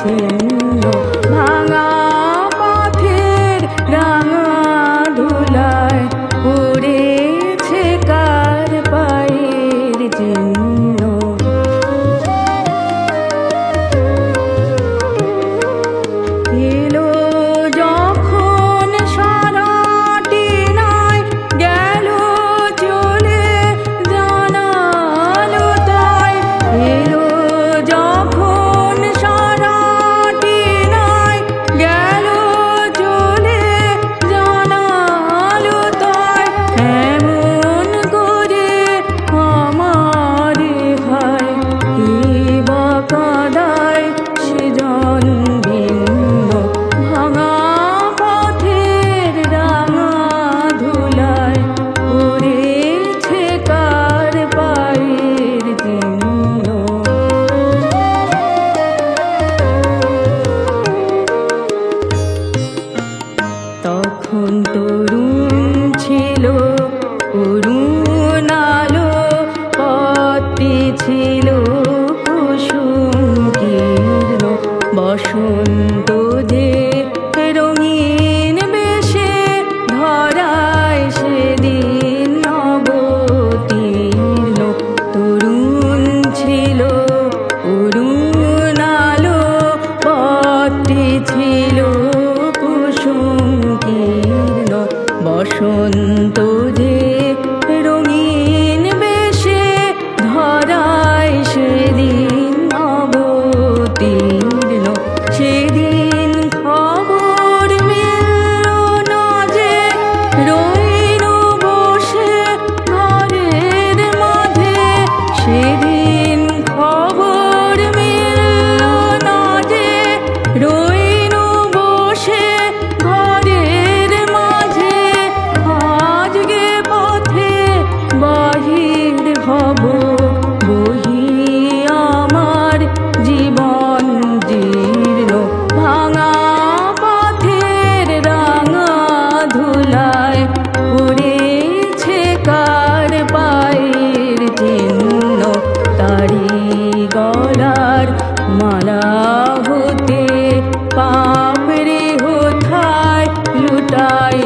চিহ্ন ভাঙা পথের রাঙা ধুলায় পড়েছে কার পায়ের চিহ্ন। এলো যখন সারাটি নাই গেল চলে জানালো তাই। এলো যখন সারাটি নাই গেল চলে জানালো তাই। এমন করে আমার হায় কে বা কাঁদায় সেজন ভিন্ন ভাঙা পথের রাঙা ধুলায় পড়েছে কার পায়ের চিহ্ন। তখন তরুণ ছিল করুণ আলো পথটি ছিল কুসুম কীর্ণ বসন্ত যে রঙিন বেশে ধরায় সেদিন অবতীর্ণ। তরুণ ছিল করুণ আলো পথটি ছিল কুসুম কীর্ণ বসন্ত যে রঙিন বেশে ধরায় সেদিন অবতীর্ণ। সেদিন খবর মিলল না যে রইল বসে ঘরের মাঝে। সেদিন খবর মিলল না যে রইল বসে ঘরের মাঝে। আজকে পথে বাহির হব বহি আমার জীবন জীর্ণ ভাঙা পথের রাঙা ধুলায় পড়েছে কার পায়ের চিহ্ন। তারি গলার মালা হতে পাপড়ি হোথায় লুটায়